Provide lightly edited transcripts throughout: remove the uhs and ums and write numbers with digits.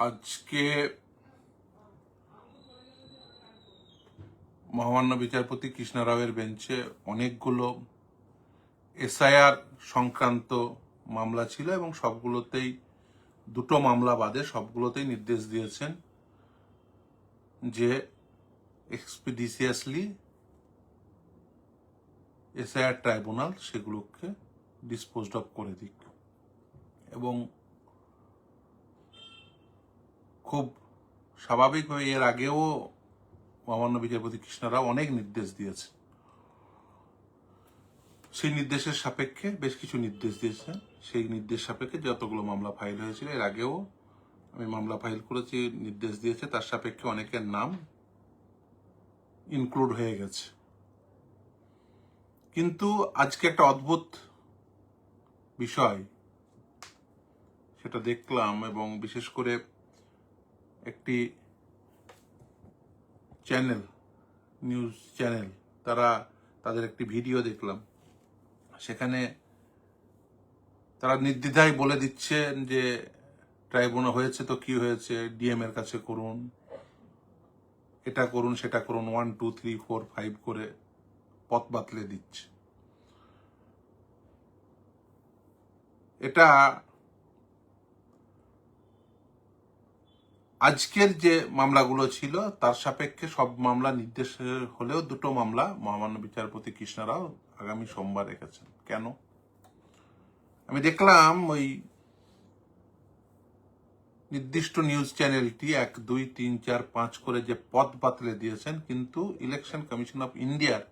আজকে মহামান্য বিচারপতি কৃষ্ণ রাওয়ের বেঞ্চে অনেকগুলো এসআইআর সংক্রান্ত মামলা ছিল এবং সবগুলোতেই দুটো মামলা বাদে সবগুলোতেই নির্দেশ দিয়েছেন যে এক্সপিডিসিয়াসলি এসআইআর ট্রাইব্যুনাল সেগুলোকে ডিসপোজড অফ করে দিক এবং খুব স্বাভাবিকভাবে এর আগেও মহামান্য বিচারপতি কৃষ্ণ রাও অনেক নির্দেশ দিয়েছে। সেই নির্দেশের সাপেক্ষে বেশ কিছু নির্দেশ দিয়েছেন। সেই নির্দেশ সাপেক্ষে যতগুলো মামলা ফাইল হয়েছিল এর আগেও আমি মামলা ফাইল করেছি, নির্দেশ দিয়েছে, তার সাপেক্ষে অনেকের নাম ইনক্লুড হয়ে গেছে। কিন্তু আজকে একটা অদ্ভুত বিষয় সেটা দেখলাম এবং বিশেষ করে একটি চ্যানেল, নিউজ চ্যানেল, তাদের একটি ভিডিও দেখলাম। সেখানে তারা নির্দ্বিধায় বলে দিচ্ছেন যে ট্রাইব্যুনাল হয়েছে তো কি হয়েছে, ডিএম এর কাছে করুন, এটা করুন সেটা করুন, 1 2 3 4 5 করে পথ বাতলে দিচ্ছে। এটা আজকের যে মামলাগুলো ছিল তার সাপেক্ষে সব মামলা নির্দেশ হলেও দুটো মামলা মহামান্য বিচারপতি কৃষ্ণ রাও আগামী সোমবার রেখেছেন। কেন? আমি দেখলাম ওই নির্দিষ্ট নিউজ চ্যানেলটি 1 2 3 4 5 করে যে পথ বাতলে দিয়েছেন, কিন্তু ইলেকশন কমিশন অফ ইন্ডিয়ার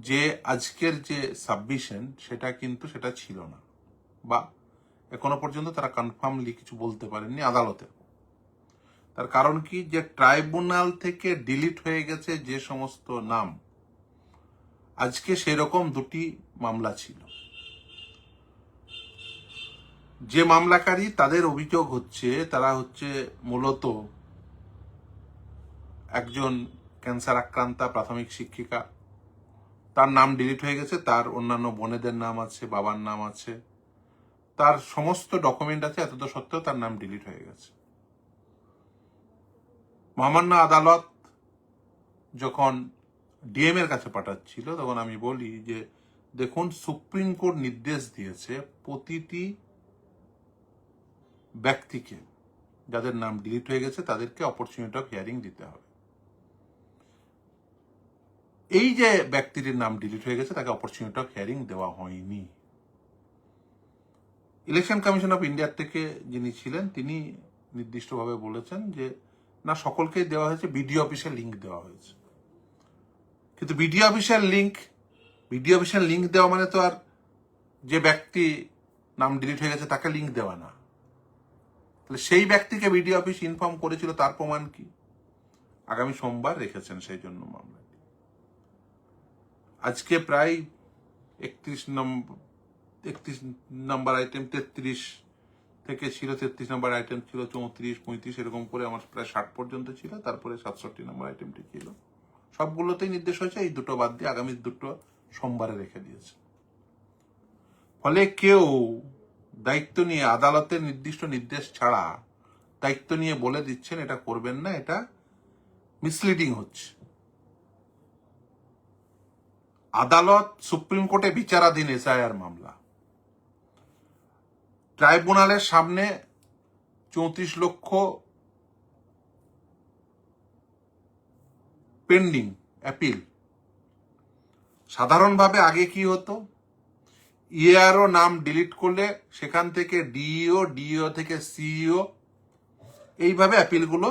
যে আজকের যে সাবমিশন সেটা ছিল না, বা এখনো পর্যন্ত তারা কনফার্মলি কিছু বলতে পারেননি আদালতে। তার কারণ কি, যে ট্রাইব্যুনাল থেকে ডিলিট হয়ে গেছে যে সমস্ত নাম, আজকে সেরকম দুটি মামলা ছিল। যে মামলাকারী তাদের অভিযোগ হচ্ছে তারা হচ্ছে মূলত একজন ক্যান্সার আক্রান্তা প্রাথমিক শিক্ষিকা, তার নাম ডিলিট হয়ে গেছে, তার অন্যান্য বোনেদের নাম আছে, বাবার নাম আছে, তার সমস্ত ডকুমেন্ট আছে, এত সত্ত্বেও তার নাম ডিলিট হয়ে গেছে। মহামান্য আদালত যখন ডিএম এর কাছে পাঠাচ্ছিল তখন আমি বলি যে দেখুন, সুপ্রিম কোর্ট নির্দেশ দিয়েছে প্রতিটি ব্যক্তিকে যাদের নাম ডিলিট হয়ে গেছে তাদেরকে অপরচুনিটি অফ হিয়ারিং দিতে হবে। এই যে ব্যক্তিটির নাম ডিলিট হয়ে গেছে তাকে অপরচুনিটি অফ হিয়ারিং দেওয়া হয়নি। ইলেকশন কমিশন অফ ইন্ডিয়ার থেকে যিনি ছিলেন তিনি নির্দিষ্টভাবে বলেছেন যে না, সকলকেই দেওয়া হয়েছে, বিডিও অফিসের লিঙ্ক দেওয়া হয়েছে। কিন্তু বিডিও অফিসের লিঙ্ক দেওয়া মানে তো আর যে ব্যক্তি নাম ডিলিট হয়ে গেছে তাকে লিঙ্ক দেওয়া না। তাহলে সেই ব্যক্তিকে বিডিও অফিস ইনফর্ম করেছিল, তার প্রমাণ কি? আগামী সোমবার রেখেছেন সেই জন্য মামলাটি। আজকে প্রায় 31 নম্বর আইটেম 33 থেকে ছিল, 33 নম্বর আইটেম ছিল 34 35 এরকম করে আমার প্রায় 60 পর্যন্ত ছিল, তারপরে 67 নম্বর আইটেমটি ছিল। সবগুলোতেই নির্দেশ হয়েছে এই দুটো বাদ দিয়ে আগামী দুটো সোমবারে রেখে দিয়েছে। ফলে কেউ দায়িত্ব নিয়ে, আদালতের নির্দিষ্ট নির্দেশ ছাড়া দায়িত্ব নিয়ে বলে দিচ্ছেন এটা করবেন না, এটা মিসলিডিং হচ্ছে। আদালত সুপ্রিম কোর্টে বিচারাধীন এসআইআর মামলা, ট্রাইব্যুনালের সামনে 34 লক্ষ পেন্ডিং অ্যাপিল। সাধারণভাবে আগে কি হতো, ইআরও নাম ডিলিট করলে সেখান থেকে ডিইও থেকে সিইও এইভাবে অ্যাপিলগুলো,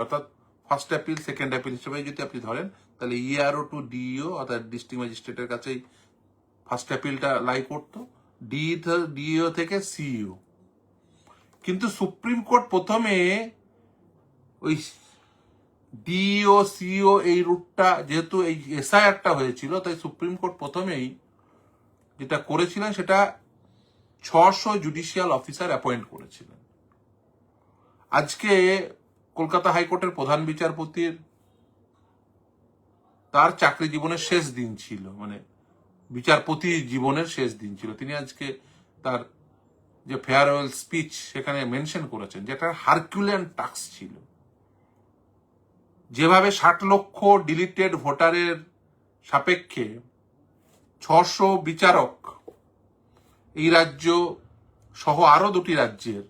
অর্থাৎ ফার্স্ট অ্যাপিল সেকেন্ড অ্যাপিল হিসেবে যদি আপনি ধরেন, তাহলে ইআরও টু ডিইও অর্থাৎ ডিস্ট্রিক্ট ম্যাজিস্ট্রেটের কাছেই ফার্স্ট অ্যাপিলটা লাই করতো, ডিইও থেকে সিইও। কিন্তু সুপ্রিম কোর্ট প্রথমে ওই ডিইও সিইও এই রুটটা, যেহেতু এই এসআইআরটা হয়েছিল, তাই সুপ্রিম কোর্ট প্রথমেই যেটা করেছিলেন সেটা 600 জুডিশিয়াল অফিসার অ্যাপয়েন্ট করেছিলেন। আজকে কলকাতা হাইকোর্টের প্রধান বিচারপতির তার চাকরি জীবনের শেষ দিন ছিল, মানে বিচারপতি জীবনের শেষ দিন ছিল। তিনি আজকে তার যে ফেয়ারওয়েল স্পিচ সেখানে মেনশন করেছেন, যেটা হারকিউলিয়ান টাস্ক ছিল। যেভাবে 60 লক্ষ ডিলিটেড ভোটারের সাপেক্ষে 600 বিচারক এই রাজ্য সহ আরো 2টি রাজ্যের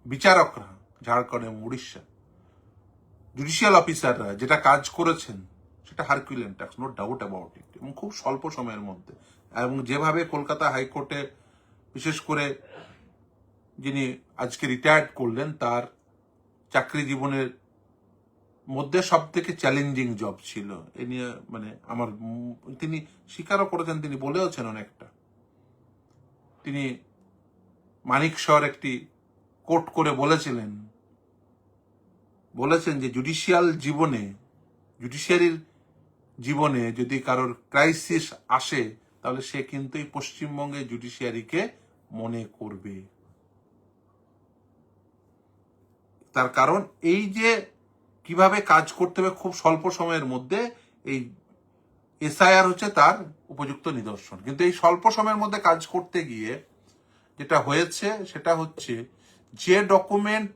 বিচারকরা, ঝাড়খণ্ড এবং উড়িষ্যা জুডিশিয়াল অফিসাররা যেটা কাজ করেছেন, সেটা Herculean task, no doubt about it, এবং খুব স্বল্প সময়ের মধ্যে। এবং যেভাবে কলকাতা হাইকোর্টে বিশেষ করে যিনি আজকে রিটায়ার্ড করলেন, তার চাকরি জীবনের মধ্যে সব থেকে চ্যালেঞ্জিং জব ছিল এ নিয়ে, মানে আমার তিনি স্বীকারও করেছেন, তিনি বলেওছেন অনেকটা। তিনি মানিকশর একটি কোট করে বলেছেন যে জুডিশিয়ারির জীবনে যদি কারোর ক্রাইসিস আসে, তাহলে সে কিন্তু এই পশ্চিমবঙ্গের জুডিশিয়ারিকে মনে করবে। তার কারণ এই যে কিভাবে কাজ করতে হবে খুব স্বল্প সময়ের মধ্যে, এই এসআইআর হচ্ছে তার উপযুক্ত নিদর্শন। কিন্তু এই স্বল্প সময়ের মধ্যে কাজ করতে গিয়ে যেটা হয়েছে সেটা হচ্ছে, যে ডকুমেন্ট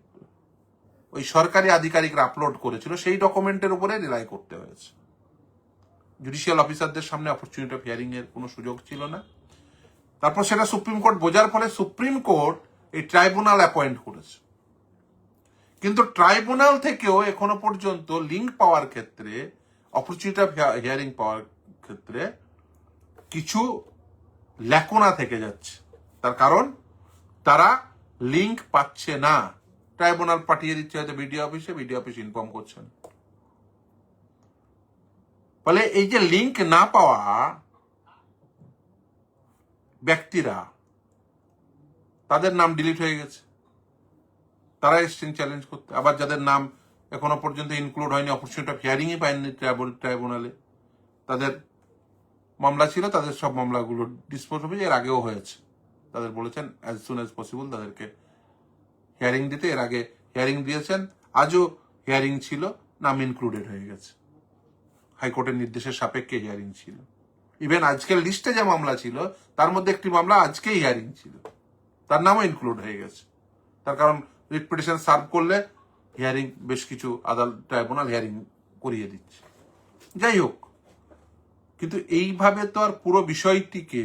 ওই সরকারি আধিকারিকরা আপলোড করেছিল সেই ডকুমেন্টের উপরে রিলাই করতে হয়েছে। জুডিশিয়াল অফিসারদের সামনে অপরচুনিটি অফ হিয়ারিং এর কোনো সুযোগ ছিল না। তারপর সেটা সুপ্রিম কোর্ট বোঝার ফলে সুপ্রিম কোর্ট এই ট্রাইব্যুনাল অ্যাপয়েন্ট করেছে। কিন্তু ট্রাইব্যুনাল থেকেও এখনো পর্যন্ত লিঙ্ক পাওয়ার ক্ষেত্রে, অপরচুনিটি অফ হিয়ারিং পাওয়ার ক্ষেত্রে কিছু ল্যাকুনা থেকে যাচ্ছে। তার কারণ তারা লিঙ্ক পাচ্ছে না। ট্রাইব্যুনাল পাঠিয়ে দিচ্ছে হয়তো বিডিও অফিসে, বিডিও অফিস ইনফর্ম করছেন। ফলে এই যে লিঙ্ক না পাওয়া ব্যক্তিরা, তাদের নাম ডিলিট হয়ে গেছে, তারা এসছেন চ্যালেঞ্জ করতে। আবার যাদের নাম এখনো পর্যন্ত ইনক্লুড হয়নি, অপরচুনিটি অফ হিয়ারিংই পায়নি ট্রাইব্যুনালে, তাদের মামলা ছিল, তাদের সব মামলাগুলো ডিসপোজ হবে। এর আগেও হয়েছে, তাদের বলেছেন অ্যাজ সুন অ্যাজ পসিবল তাদেরকে হিয়ারিং দিতে। এর আগে হিয়ারিং দিয়েছেন, আজও হিয়ারিং ছিল, নাম ইনক্লুডেড হয়ে গেছে, হাইকোর্টের নির্দেশের সাপেক্ষে হিয়ারিং ছিল। ইভেন আজকের লিস্টে যে মামলা ছিল তার মধ্যে একটি মামলা আজকেই হিয়ারিং ছিল, তার নামও ইনক্লুড হয়ে গেছে। তার কারণ রিট পিটিশন সার্ভ করলে হিয়ারিং, বেশ কিছু আদালত ট্রাইব্যুনাল হিয়ারিং করিয়ে দিচ্ছে। যাই হোক, কিন্তু এইভাবে তো আর পুরো বিষয়টিকে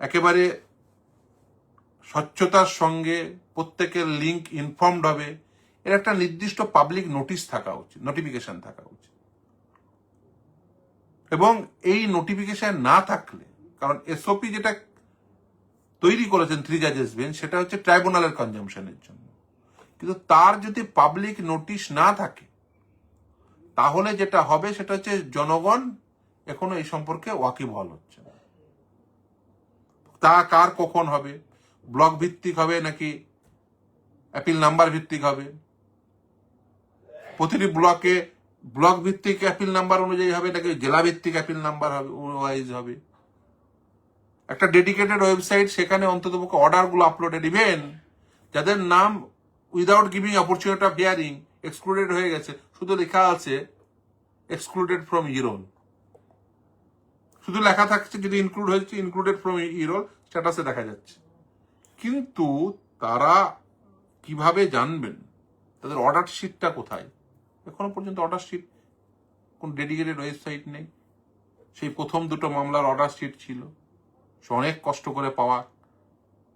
একেবারে স্বচ্ছতার সঙ্গে প্রত্যেকের লিঙ্ক ইনফর্মড হবে, এর একটা নির্দিষ্ট পাবলিক নোটিশ থাকা উচিত, নোটিফিকেশন থাকা উচিত। এবং এই নোটিফিকেশন না থাকলে, কারণ এসওপি যেটা তৈরি করেছেন 3 জাজেস বেঞ্চ, সেটা হচ্ছে ট্রাইব্যুনালের কনজামশনের জন্য। কিন্তু তার যদি পাবলিক নোটিশ না থাকে, তাহলে যেটা হবে সেটা হচ্ছে জনগণ এখনো এই সম্পর্কে ওয়াকিবহাল হচ্ছে না। তা কার কখন হবে, ব্লক ভিত্তিক হবে নাকি অ্যাপিল নাম্বার ভিত্তিক হবে, প্রতিটি ব্লকে ব্লক ভিত্তিক অ্যাপিল নাম্বার অনুযায়ী হবে নাকি জেলা ভিত্তিক অ্যাপিল নাম্বার হবে, ওয়াইজ হবে। একটা ডেডিকেটেড ওয়েবসাইট, সেখানে অন্ততপক্ষে অর্ডারগুলো আপলোডেড, ইভেন যাদের নাম without giving opportunity of hearing excluded হয়ে গেছে, শুধু লেখা আছে এক্সক্লুডেড ফ্রম ইরোল, শুধু লেখা থাকছে, যদি ইনক্লুড হয়েছে ইনক্লুডেড ফ্রম ইরোল স্ট্যাটাসে দেখা যাচ্ছে। কিন্তু তারা কিভাবে জানবেন তাদের অর্ডার শিটটা কোথায়? এখনো পর্যন্ত অর্ডার শিট কোন ডেডিকেটেড ওয়েবসাইট নেই। সেই প্রথম 2টো মামলার অর্ডার শিট ছিল, সে অনেক কষ্ট করে পাওয়া,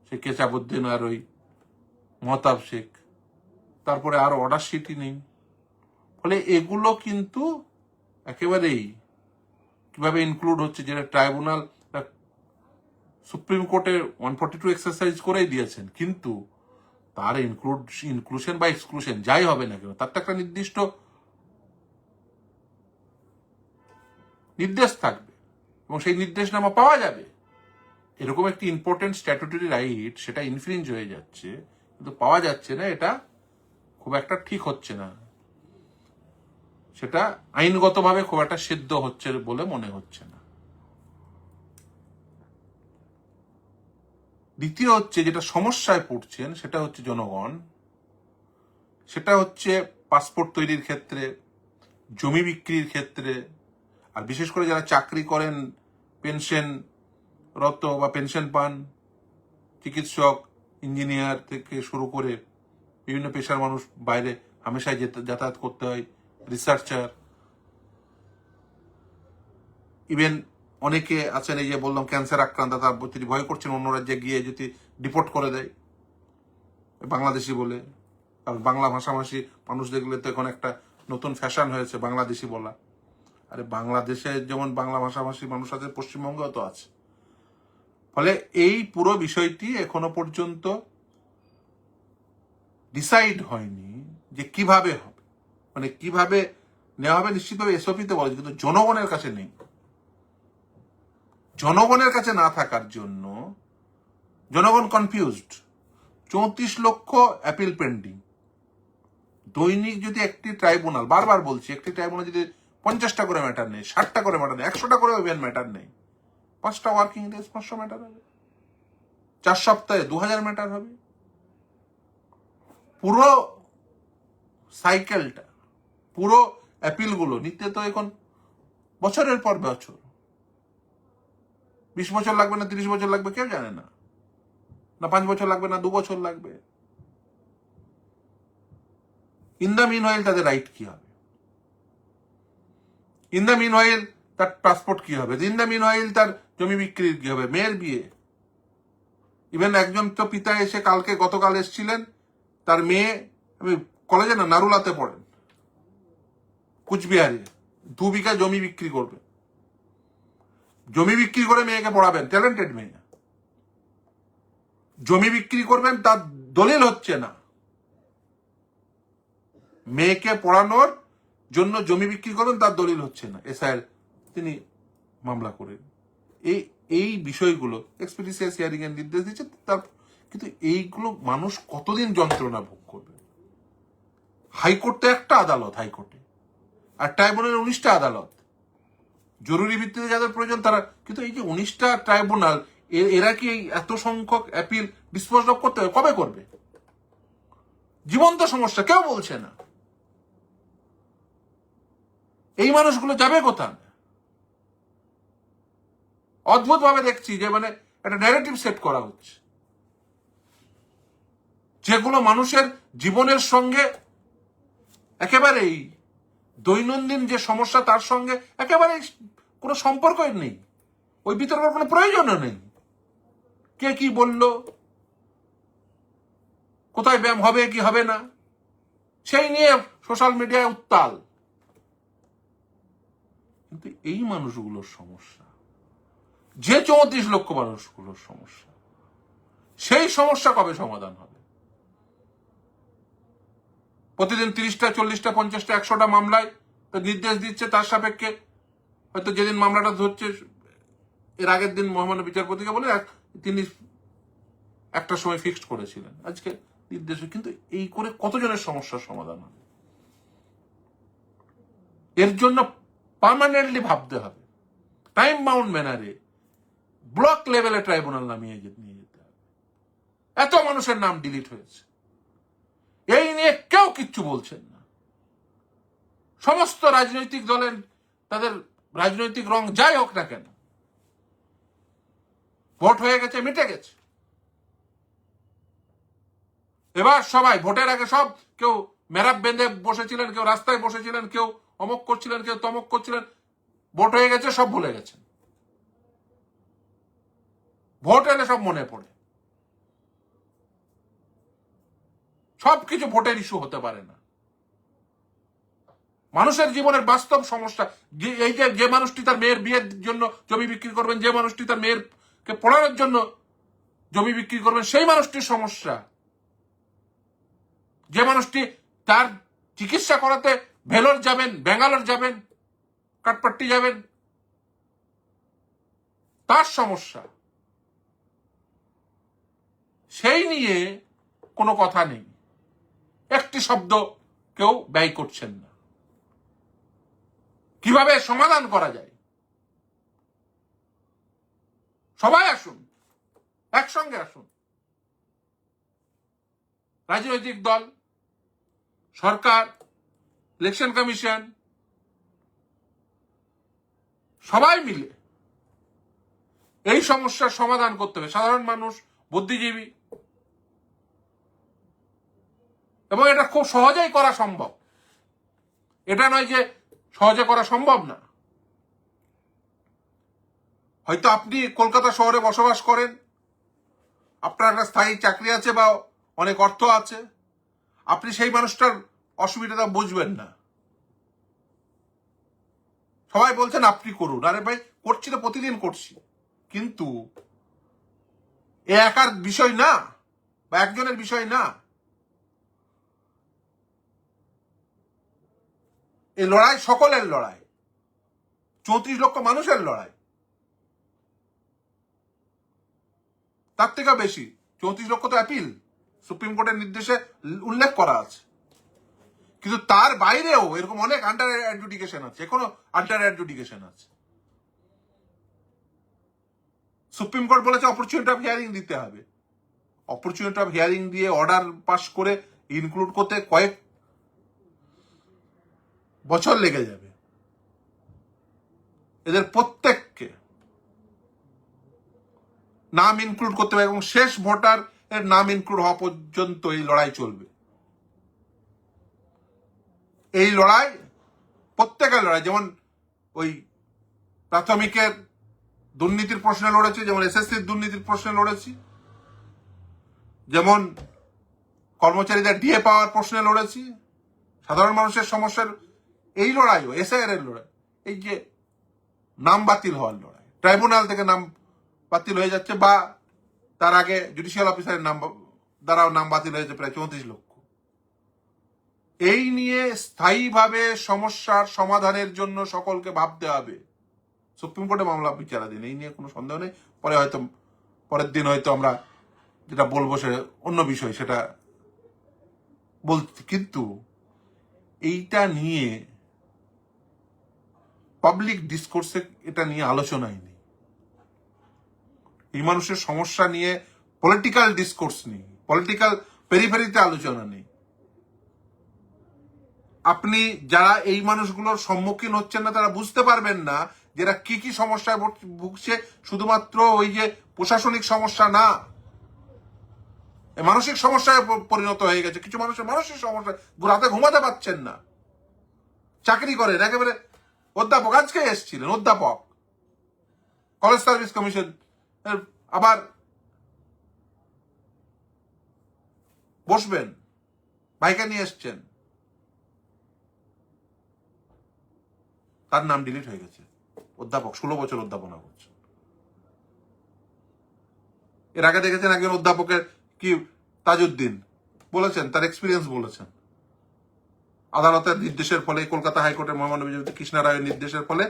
সে কেচাবুদ্দিন আর ওই মহতাব শেখ, তারপরে আর অর্ডার শিটই নেই। ফলে এগুলো কিন্তু একেবারেই কিভাবে ইনক্লুড হচ্ছে, যেটা ট্রাইব্যুনাল সুপ্রিম কোর্টের 142 এক্সারসাইজ করেই দিয়েছেন, কিন্তু তার ইনক্লুশন বা এক্সক্লুশন যাই হবে না কেন, তার তো একটা নির্দিষ্ট নির্দেশ থাকবে এবং সেই নির্দেশনামা পাওয়া যাবে। এরকম একটি ইম্পর্টেন্ট স্ট্যাটুটরি রাইট, সেটা ইনফ্রিঞ্জ হয়ে যাচ্ছে কিন্তু পাওয়া যাচ্ছে না, এটা খুব একটা ঠিক হচ্ছে না, সেটা আইনগতভাবে খুব একটা সিদ্ধ হচ্ছে বলে মনে হচ্ছে না। দ্বিতীয় হচ্ছে যেটা সমস্যায় পড়ছেন, সেটা হচ্ছে জনগণ, সেটা হচ্ছে পাসপোর্ট তৈরির ক্ষেত্রে, জমি বিক্রির ক্ষেত্রে, আর বিশেষ করে যারা চাকরি করেন, পেনশনরত বা পেনশন পান, চিকিৎসক, ইঞ্জিনিয়ার থেকে শুরু করে বিভিন্ন পেশার মানুষ বাইরে হামেশাই যাতায়াত করতে হয়, রিসার্চার, ইভেন অনেকে আছেন, এই যে বললাম ক্যান্সার আক্রান্ত, তার তিনি ভয় করছেন অন্য রাজ্যে গিয়ে যদি ডিপোর্ট করে দেয় বাংলাদেশি বলে। আর বাংলা ভাষাভাষী মানুষ দেখলে তো এখন একটা নতুন ফ্যাশন হয়েছে বাংলাদেশি বলা। আরে বাংলাদেশে যেমন বাংলা ভাষাভাষী মানুষ আছে, পশ্চিমবঙ্গেও তো আছে। ফলে এই পুরো বিষয়টি এখনো পর্যন্ত ডিসাইড হয়নি যে কিভাবে হবে, মানে কিভাবে নেওয়া হবে। নিশ্চিতভাবে এসওপিতে বলে, কিন্তু জনগণের কাছে নেই। জনগণের কাছে না থাকার জন্য জনগণ কনফিউজড। 34 লক্ষ অ্যাপিল পেন্ডিং। দৈনিক যদি একটি ট্রাইব্যুনাল, বারবার বলছি, একটি ট্রাইব্যুনাল যদি 50টা করে ম্যাটার নেই, 60টা করে ম্যাটার নেই, 100টা করে ইভেন ম্যাটার নেই, 5টা ওয়ার্কিং ডেজ 500 ম্যাটার হবে, 4 সপ্তাহে 2000 ম্যাটার হবে। পুরো সাইকেলটা, পুরো অ্যাপিলগুলো নিতে তো এখন বছরের পর বছর, 20 বছর লাগবে না 30 বছর লাগবে কেউ জানে না, না 5 বছর লাগবে না 2 বছর লাগবে। ইন দ্য মিন ওয়াইল তাদের রাইট কি হবে? ইন দ্য মিন ওয়াইল তার পাসপোর্ট কি হবে? ইন দ্য মিন ওয়াইল তার জমি বিক্রির কি হবে? মেয়ের বিয়ে। ইভেন একজন তো পিতা এসে গতকাল এসেছিলেন, তার মেয়ে, আমি কলেজে না নারুলাতে পড়েন, কুচবিহারে 2 বিঘা জমি বিক্রি করবে, জমি বিক্রি করে মেয়েকে পড়াবেন, ট্যালেন্টেড মেয়ে, জমি বিক্রি করবেন, তার দলিল হচ্ছে না। মেয়েকে পড়ানোর জন্য জমি বিক্রি করবেন, তার দলিল হচ্ছে না। এসআইয়ের তিনি মামলা করেন। এই বিষয়গুলো এক্সপেডিশিয়াস হিয়ারিং এর নির্দেশ দিচ্ছে, তার কিন্তু এইগুলো মানুষ কতদিন যন্ত্রণা ভোগ করবে? হাইকোর্টে একটা আদালত, হাইকোর্টে, আর ট্রাইব্যুনালের 19টা আদালত, জরুরি ভিত্তিতে যাদের প্রয়োজন তারা। কিন্তু এই যে 19টা ট্রাইব্যুনাল, এরা কি এত সংখ্যক অ্যাপিল ডিসপোজ অফ করতে হবে? কবে করবে? জীবন্ত সমস্যা, কেউ বলছে না। এই মানুষগুলো যাবে কোথায়? অদ্ভুত ভাবে দেখছি যে মানে একটা ন্যারেটিভ সেট করা হচ্ছে, যেগুলো মানুষের জীবনের সঙ্গে একেবারেই, দৈনন্দিন যে সমস্যা তার সঙ্গে একেবারেই কোনো সম্পর্কই নেই। ওই বিতর্কের কোনো প্রয়োজনও নেই। কে কি বলল, কোথায় ব্যায়াম হবে কি হবে না, সেই নিয়ে সোশ্যাল মিডিয়ায় উত্তাল। কিন্তু এই মানুষগুলোর সমস্যা, যে 34 লক্ষ মানুষগুলোর সমস্যা, সেই সমস্যা কবে সমাধান হবে? প্রতিদিন 30টা 40টা 50টা 100টা মামলায় তো নির্দেশ দিচ্ছে, তার সাপেক্ষে হয়তো যেদিন মামলাটা ধরছে এর আগের দিন মহামান্য বিচারপতিকে বলে তিনি একটা সময় ফিক্সড করেছিলেন, আজকে নির্দেশ। কিন্তু এই করে কতজনের সমস্যার সমাধান হবে? এর জন্য পার্মানেন্টলি ভাবতে হবে, টাইম বাউন্ড ম্যানারে ব্লক লেভেলে ট্রাইব্যুনাল নিয়ে যেতে হবে। এত মানুষের নাম ডিলিট হয়েছে, এই নিয়ে কেউ কিচ্ছু বলছেন না। সমস্ত রাজনৈতিক দলের তাদের রাজনৈতিক রং যাই হোক না কেন, ভোট হয়ে গেছে, মিটে গেছে। এবার সবাই ভোটের আগে সব, কেউ মেরাপ বেঁধে বসেছিলেন, কেউ রাস্তায় বসেছিলেন, কেউ অমক করছিলেন, কেউ তমক করছিলেন, ভোট হয়ে গেছে, সব ভুলে গেছেন। ভোট এলে সব মনে পড়ে। সবকিছু ভোটের ইস্যু হতে পারে না। মানুষের জীবনের বাস্তব সমস্যা, এই যে মানুষটি তার মেয়ের বিয়ের জন্য জমি বিক্রি করবেন, যে মানুষটি তার মেয়েরকে পড়ানোর জন্য জমি বিক্রি করবেন, সেই মানুষটির সমস্যা। যে মানুষটি তার চিকিৎসা করাতে ভেলোর যাবেন, ব্যাঙ্গালোর যাবেন, কাঠপাট্টি যাবেন, তার সমস্যা। সেই নিয়ে কোনো কথা নেই, একটি শব্দ কেউ ব্যয় করছেন না। কিভাবে সমাধান করা যায়? সবাই আসুন, একসঙ্গে আসুন, রাজনৈতিক দল, সরকার, ইলেকশন কমিশন, সবাই মিলে এই সমস্যার সমাধান করতে হবে। সাধারণ মানুষ বুদ্ধিজীবী, এবং এটা খুব সহজেই করা সম্ভব। এটা নয় যে সহজে করা সম্ভব না। হয়তো আপনি কলকাতা শহরে বসবাস করেন, আপনার একটা স্থায়ী চাকরি আছে বা অনেক অর্থ আছে, আপনি সেই মানুষটার অসুবিধাটা বুঝবেন না। সবাই বলছেন আপনি করুন, আরে ভাই করছি তো, প্রতিদিন করছি, কিন্তু এ একার বিষয় না বা একজনের বিষয় না। এই লড়াই সকলের লড়াই, 34 লক্ষ মানুষের লড়াই, তার থেকে বেশি। 34 লক্ষ তো অ্যাপিল, সুপ্রিম কোর্টের নির্দেশে উল্লেখ করা আছে, কিন্তু তার বাইরেও এরকম অনেক আন্ডার অ্যাডজুডিকেশন আছে, এখনো আন্ডার অ্যাডজুডিকেশন আছে। সুপ্রিম কোর্ট বলেছে অপরচুনিটি অফ হিয়ারিং দিতে হবে। অপরচুনিটি অফ হিয়ারিং দিয়ে অর্ডার পাস করে ইনক্লুড করতে কয়েক বছর লেগে যাবে। এদের প্রত্যেককে নাম ইনক্লুড করতে হবে এবং শেষ ভোটার এর নাম ইনক্লুড হওয়া পর্যন্ত এই লড়াই চলবে। এই লড়াই প্রত্যেকের লড়াই। যেমন ওই প্রাথমিকের দুর্নীতির প্রশ্নে লড়েছি, যেমন এসএসসির দুর্নীতির প্রশ্নে লড়েছি, যেমন কর্মচারীদের ডিএ পাওয়ার প্রশ্নে লড়েছি, সাধারণ মানুষের সমস্যার এই লড়াইও এসআইআর এর লড়াই, এই যে নাম বাতিল হওয়ার লড়াই, ট্রাইব্যুনাল থেকে নাম বাতিল হয়ে যাচ্ছে বা তার আগে জুডিশিয়াল অফিসারের নাম দ্বারাও নাম বাতিল হয়েছে প্রায় 34 লক্ষ। এই নিয়ে স্থায়ীভাবে সমস্যার সমাধানের জন্য সকলকে ভাবতে হবে। সুপ্রিম কোর্টে মামলা বিচারাধীন, এই নিয়ে কোনো সন্দেহ নেই। পরের দিন হয়তো আমরা যেটা বলবো সে অন্য বিষয়, সেটা বলছি, কিন্তু এইটা নিয়ে পাবলিক ডিসকোর্সে এটা নিয়ে আলোচনাই নেই। এই মানুষের সমস্যা নিয়ে পলিটিক্যাল ডিসকোর্স নেই, পলিটিক্যাল পেরিফেরিতে আলোচনা নেই। আপনি যারা এই মানুষগুলোর সম্মুখীন হচ্ছেন না, তারা বুঝতে পারবেন না যেটা কি কি সমস্যায় ভুগছে। শুধুমাত্র ওই যে প্রশাসনিক সমস্যা না, মানসিক সমস্যায় পরিণত হয়ে গেছে। কিছু মানুষের মানসিক সমস্যা, রাতে ঘুমাতে পারছেন না, চাকরি করেন, একেবারে অধ্যাপক, আজকে এসেছিলেন অধ্যাপক, কলেজ সার্ভিস কমিশন, আবার বসবেন, ভাইকে নিয়ে এসছেন, তার নাম ডিলিট হয়ে গেছে। অধ্যাপক, 16 বছর অধ্যাপনা করছেন। এর আগে দেখেছেন একজন অধ্যাপকের কি, তাজউদ্দিন বলেছেন, তার এক্সপিরিয়েন্স বলেছেন, আদালতের নির্দেশের ফলে, কলকাতা হাইকোর্টের মহামান্য বিচারপতি কৃষ্ণা রায়ের নির্দেশের ফলে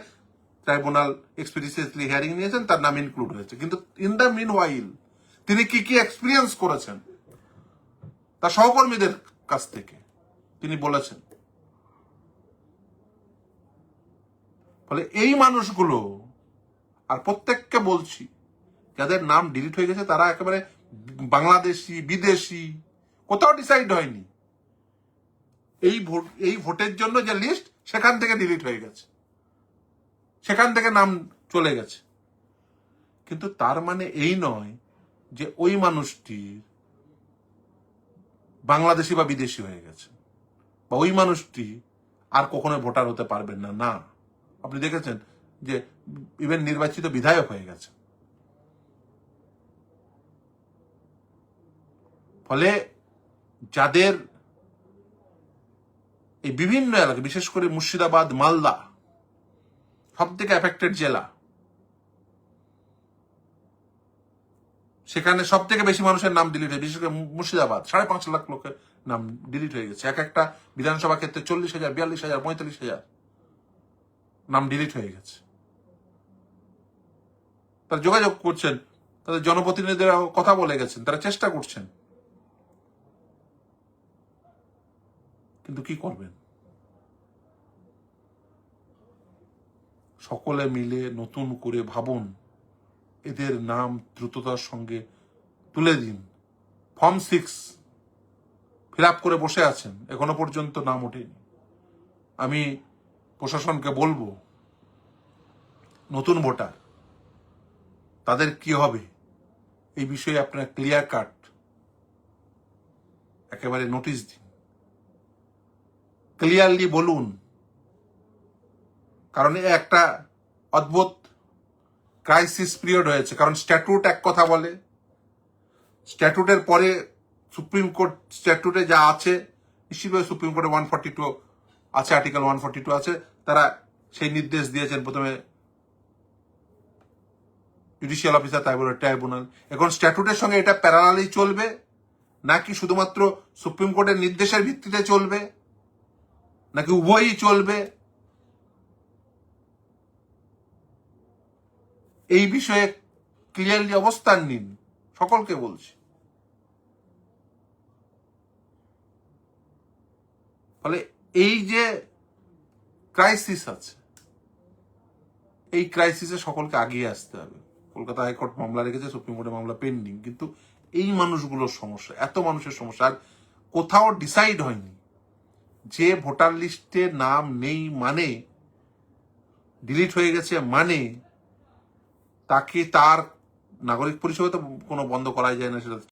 ট্রাইব্যুনাল এক্সপিডিশিয়াসলি হিয়ারিং নিয়েছেন, তার নাম ইনক্লুড হয়েছে। কিন্তু ইন দ্য মিন ওয়াইল তিনি কি কি এক্সপিরিয়েন্স করেছেন তার সহকর্মীদের কাছ থেকে তিনি বলেছেন। ফলে এই মানুষগুলো, আর প্রত্যেককে বলছি, যাদের নাম ডিলিট হয়ে গেছে তারা একেবারে বাংলাদেশি, বিদেশি, কোথাও ডিসাইড হয়নি। এই ভোটের জন্য যে লিস্ট, সেখান থেকে ডিলিট হয়ে গেছে, সেখান থেকে নাম চলে গেছে। কিন্তু তার মানে এই নয় যে ওই মানুষটি বাংলাদেশি বা বিদেশি হয়ে গেছে, বা ওই মানুষটি আর কখনো ভোটার হতে পারবেন না। না, আপনি দেখেছেন যে ইভেন নির্বাচিত বিধায়ক হয়ে গেছে। ফলে যাদের এই বিভিন্ন এলাকা, বিশেষ করে মুর্শিদাবাদ, মালদা সব থেকে এফেক্টেড জেলা, সেখানে সব থেকে বেশি মানুষের নাম ডিলিট হয়ে, বিশেষ করে মুর্শিদাবাদ 5.5 লাখ লোকের নাম ডিলিট হয়ে গেছে। এক একটা বিধানসভা ক্ষেত্রে 40,000, 42,000, 45,000 নাম ডিলিট হয়ে গেছে। তারা যোগাযোগ করছেন, তাদের জনপ্রতিনিধিরা কথা বলে গেছেন, তারা চেষ্টা করছেন, কিন্তু কি করবেন? সকলে মিলে নতুন করে ভাবুন, এদের নাম দ্রুততার সঙ্গে তুলে দিন। ফর্ম 6 ফিল আপ করে বসে আছেন, এখনো পর্যন্ত নাম ওঠেনি। আমি প্রশাসনকে বলবো, নতুন ভোটার তাদের কি হবে এই বিষয়ে আপনারা ক্লিয়ার কাট একেবারে নোটিশ দিন, ক্লিয়ারলি বলুন। কারণ একটা অদ্ভুত ক্রাইসিস পিরিয়ড হয়েছে। কারণ স্ট্যাটুট এক কথা বলে, স্ট্যাটুটের পরে সুপ্রিম কোর্ট স্ট্যাটুটে যা আছে, নিশ্চিতভাবে সুপ্রিম কোর্টে 142 আছে, আর্টিকেল 142 আছে, তারা সেই নির্দেশ দিয়েছেন প্রথমে জুডিশিয়াল অফিসার, তারপরে ট্রাইব্যুনাল। এখন স্ট্যাটুটের সঙ্গে এটা প্যারালালি চলবে নাকি শুধুমাত্র সুপ্রিম কোর্টের নির্দেশের ভিত্তিতে চলবে, নাকি উভয়ই চলবে, এই বিষয়ে ক্লিয়ারলি অবস্থান নিন, সকলকে বলছি। ফলে এই যে ক্রাইসিস আছে, এই ক্রাইসিসে সকলকে আগিয়ে আসতে হবে। কলকাতা হাইকোর্ট মামলা রেখেছে, সুপ্রিম কোর্টে মামলা পেন্ডিং, কিন্তু এই মানুষগুলোর সমস্যা, এত মানুষের সমস্যা, আর কোথাও ডিসাইড হয়নি যে ভোটার লিস্টে নাম নেই মানে, ডিলিট হয়ে গেছে মানে তাকে তার নাগরিক পরিষেবা তো কোনো বন্ধ করা যায় না, সেটা